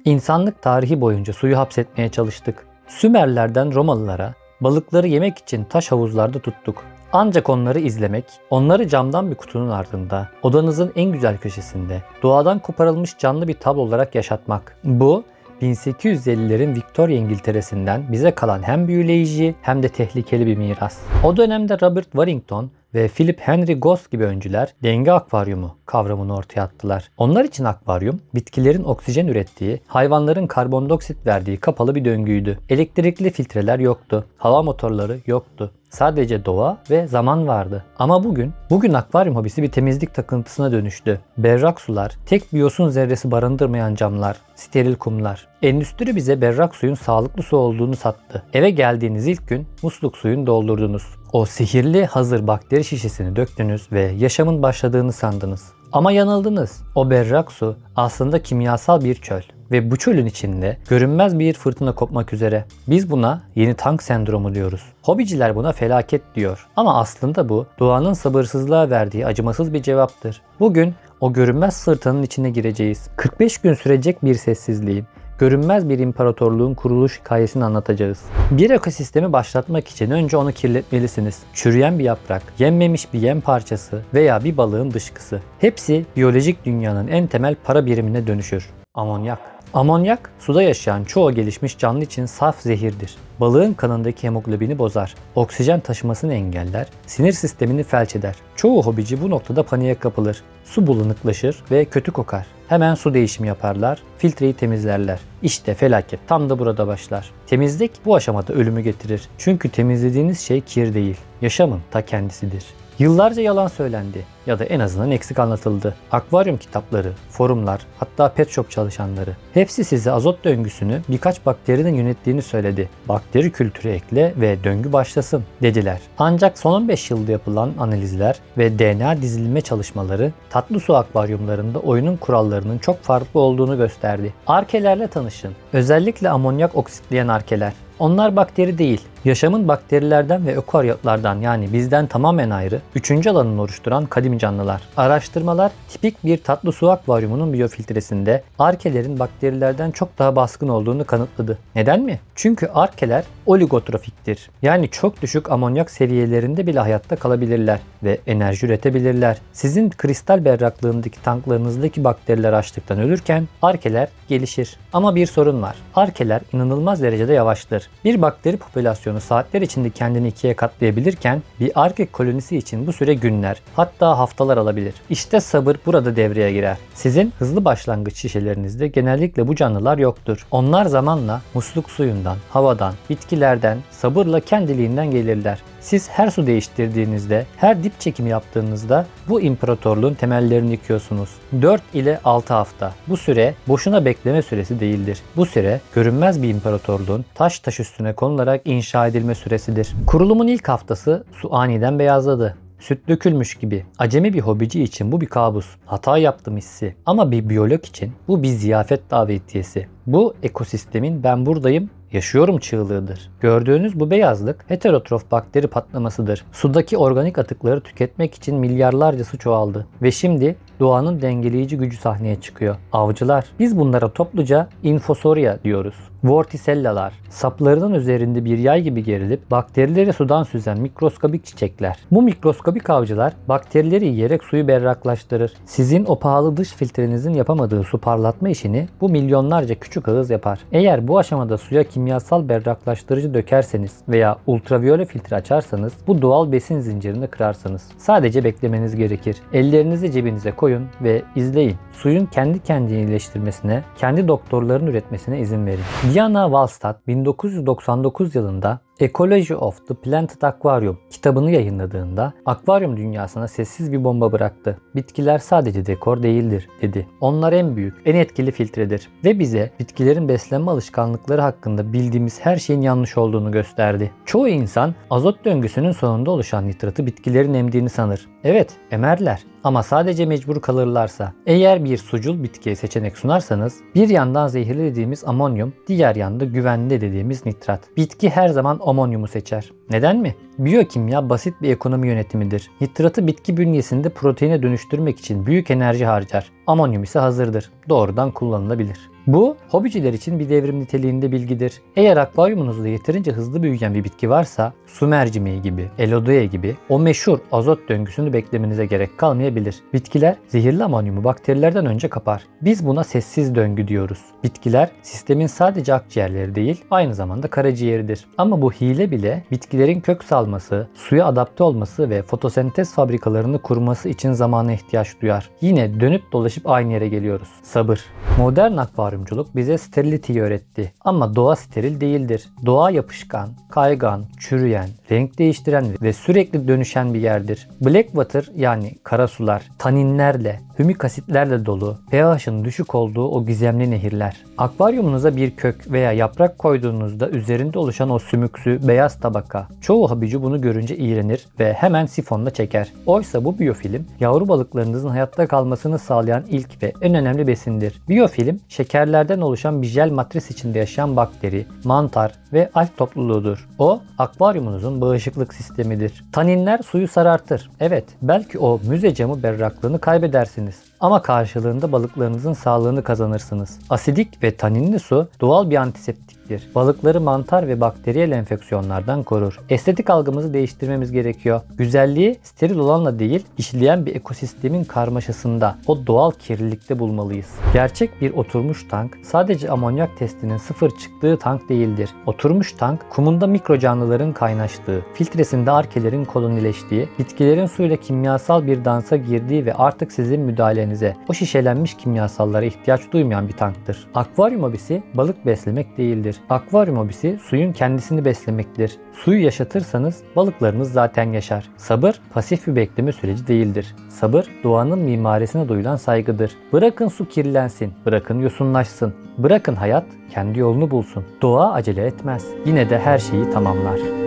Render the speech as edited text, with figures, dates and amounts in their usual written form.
İnsanlık tarihi boyunca suyu hapsetmeye çalıştık. Sümerlerden Romalılara balıkları yemek için taş havuzlarda tuttuk. Ancak onları izlemek, onları camdan bir kutunun ardında, odanızın en güzel köşesinde, doğadan koparılmış canlı bir tablo olarak yaşatmak. Bu 1850'lerin Victoria İngiltere'sinden bize kalan hem büyüleyici hem de tehlikeli bir miras. O dönemde Robert Warrington ve Philip Henry Goss gibi öncüler denge akvaryumu kavramını ortaya attılar. Onlar için akvaryum, bitkilerin oksijen ürettiği, hayvanların karbondioksit verdiği kapalı bir döngüydü. Elektrikli filtreler yoktu, hava motorları yoktu. Sadece doğa ve zaman vardı. Ama bugün akvaryum hobisi bir temizlik takıntısına dönüştü. Berrak sular, tek bir yosun zerresi barındırmayan camlar, steril kumlar. Endüstri bize berrak suyun sağlıklı su olduğunu sattı. Eve geldiğiniz ilk gün musluk suyunu doldurdunuz. O sihirli hazır bakteri şişesini döktünüz ve yaşamın başladığını sandınız. Ama yanıldınız. O berrak su aslında kimyasal bir çöl. Ve bu çölün içinde görünmez bir fırtına kopmak üzere. Biz buna yeni tank sendromu diyoruz. Hobiciler buna felaket diyor. Ama aslında bu doğanın sabırsızlığa verdiği acımasız bir cevaptır. Bugün o görünmez fırtınanın içine gireceğiz. 45 gün sürecek bir sessizliğin, görünmez bir imparatorluğun kuruluş hikayesini anlatacağız. Bir ekosistemi başlatmak için önce onu kirletmelisiniz. Çürüyen bir yaprak, yenmemiş bir yem parçası veya bir balığın dışkısı. Hepsi biyolojik dünyanın en temel para birimine dönüşür. Amonyak. Amonyak, suda yaşayan çoğu gelişmiş canlı için saf zehirdir. Balığın kanındaki hemoglobini bozar, oksijen taşımasını engeller, sinir sistemini felç eder. Çoğu hobici bu noktada paniğe kapılır. Su bulanıklaşır ve kötü kokar. Hemen su değişimi yaparlar, filtreyi temizlerler. İşte felaket tam da burada başlar. Temizlik bu aşamada ölümü getirir. Çünkü temizlediğiniz şey kir değil, yaşamın ta kendisidir. Yıllarca yalan söylendi ya da en azından eksik anlatıldı. Akvaryum kitapları, forumlar, hatta pet shop çalışanları hepsi size azot döngüsünü birkaç bakterinin yönettiğini söyledi. Bakteri kültürü ekle ve döngü başlasın dediler. Ancak son 15 yılda yapılan analizler ve DNA dizilme çalışmaları tatlı su akvaryumlarında oyunun kurallarının çok farklı olduğunu gösterdi. Arkelerle tanışın. Özellikle amonyak oksitleyen arkeler. Onlar bakteri değil, yaşamın bakterilerden ve ökaryotlardan yani bizden tamamen ayrı, üçüncü alanını oluşturan kadim canlılar. Araştırmalar tipik bir tatlı su akvaryumunun biyofiltresinde arkelerin bakterilerden çok daha baskın olduğunu kanıtladı. Neden mi? Çünkü arkeler oligotrofiktir. Yani çok düşük amonyak seviyelerinde bile hayatta kalabilirler ve enerji üretebilirler. Sizin kristal berraklığındaki tanklarınızdaki bakteriler açlıktan ölürken arkeler gelişir. Ama bir sorun var. Arkeler inanılmaz derecede yavaştır. Bir bakteri popülasyonu saatler içinde kendini ikiye katlayabilirken bir arke kolonisi için bu süre günler, hatta haftalar alabilir. İşte sabır burada devreye girer. Sizin hızlı başlangıç şişelerinizde genellikle bu canlılar yoktur. Onlar zamanla musluk suyundan, havadan, bitkilerden, sabırla kendiliğinden gelirler. Siz her su değiştirdiğinizde, her dip çekimi yaptığınızda bu imparatorluğun temellerini yıkıyorsunuz. 4 ile 6 hafta. Bu süre boşuna bekleme süresi değildir. Bu süre görünmez bir imparatorluğun taş taş üstüne konularak inşa edilme süresidir. Kurulumun ilk haftası su aniden beyazladı. Süt dökülmüş gibi. Acemi bir hobici için bu bir kabus. Hata yaptım hissi. Ama bir biyolog için bu bir ziyafet davetiyesi. Bu ekosistemin ben buradayım, yaşıyorum çığlığıdır. Gördüğünüz bu beyazlık heterotrof bakteri patlamasıdır. Sudaki organik atıkları tüketmek için milyarlarca su çoğaldı. Ve şimdi doğanın dengeleyici gücü sahneye çıkıyor. Avcılar. Biz bunlara topluca infosoria diyoruz. Vorticellalar. Saplarının üzerinde bir yay gibi gerilip bakterileri sudan süzen mikroskobik çiçekler. Bu mikroskobik avcılar bakterileri yiyerek suyu berraklaştırır. Sizin o pahalı dış filtrenizin yapamadığı su parlatma işini bu milyonlarca küçük ağız yapar. Eğer bu aşamada suya kimyasal berraklaştırıcı dökerseniz veya ultraviyole filtre açarsanız bu doğal besin zincirini kırarsınız. Sadece beklemeniz gerekir. Ellerinizi cebinize koyun ve izleyin. Suyun kendi kendini iyileştirmesine, kendi doktorların üretmesine izin verin. Diana Wallstadt 1999 yılında Ecology of the Planted Aquarium kitabını yayınladığında akvaryum dünyasına sessiz bir bomba bıraktı. Bitkiler sadece dekor değildir dedi. Onlar en büyük, en etkili filtredir ve bize bitkilerin beslenme alışkanlıkları hakkında bildiğimiz her şeyin yanlış olduğunu gösterdi. Çoğu insan azot döngüsünün sonunda oluşan nitratı bitkilerin emdiğini sanır. Evet, emerler. Ama sadece mecbur kalırlarsa, eğer bir sucul bitkiye seçenek sunarsanız bir yandan zehirli dediğimiz amonyum, diğer yanda güvenli dediğimiz nitrat. Bitki her zaman amonyumu seçer. Neden mi? Biyokimya basit bir ekonomi yönetimidir. Nitratı bitki bünyesinde proteine dönüştürmek için büyük enerji harcar. Amonyum ise hazırdır. Doğrudan kullanılabilir. Bu, hobiciler için bir devrim niteliğinde bilgidir. Eğer akvaryumunuzda yeterince hızlı büyüyen bir bitki varsa, su mercimeği gibi, elodoya gibi o meşhur azot döngüsünü beklemenize gerek kalmayabilir. Bitkiler zehirli amonyumu bakterilerden önce kapar. Biz buna sessiz döngü diyoruz. Bitkiler sistemin sadece akciğerleri değil, aynı zamanda karaciğeridir. Ama bu hile bile bitkilerin kök salması, suya adapte olması ve fotosentez fabrikalarını kurması için zamana ihtiyaç duyar. Yine dönüp dolaşıp aynı yere geliyoruz. Sabır. Modern akvaryumculuk bize sterility'yi öğretti. Ama doğa steril değildir. Doğa yapışkan, kaygan, çürüyen, renk değiştiren ve sürekli dönüşen bir yerdir. Blackwater yani kara sular, taninlerle, hümik asitlerle dolu, pH'ın düşük olduğu o gizemli nehirler. Akvaryumunuza bir kök veya yaprak koyduğunuzda üzerinde oluşan o sümüksü beyaz tabaka. Çoğu hobici bunu görünce iğrenir ve hemen sifonla çeker. Oysa bu biyofilm yavru balıklarınızın hayatta kalmasını sağlayan ilk ve en önemli besindir. Biyofilm şekerlerden oluşan bir jel matris içinde yaşayan bakteri, mantar ve alg topluluğudur. O akvaryumunuzun bağışıklık sistemidir. Taninler suyu sarartır. Evet, belki o müze camı berraklığını kaybedersiniz. Ama karşılığında balıklarınızın sağlığını kazanırsınız. Asidik ve taninli su doğal bir antiseptiktir. Balıkları mantar ve bakteriyel enfeksiyonlardan korur. Estetik algımızı değiştirmemiz gerekiyor. Güzelliği steril olanla değil, işleyen bir ekosistemin karmaşasında, o doğal kirlilikte bulmalıyız. Gerçek bir oturmuş tank sadece amonyak testinin sıfır çıktığı tank değildir. Oturmuş tank, kumunda mikro canlıların kaynaştığı, filtresinde arkelerin kolonileştiği, bitkilerin suyla kimyasal bir dansa girdiği ve artık sizin müdahalenize, o şişelenmiş kimyasallara ihtiyaç duymayan bir tanktır. Akvaryum hobisi balık beslemek değildir. Akvaryum hobisi suyun kendisini beslemektir. Suyu yaşatırsanız balıklarınız zaten yaşar. Sabır pasif bir bekleme süreci değildir. Sabır doğanın mimarisine duyulan saygıdır. Bırakın su kirlensin, bırakın yosunlaşsın, bırakın hayat kendi yolunu bulsun. Doğa acele etmez. Yine de her şeyi tamamlar.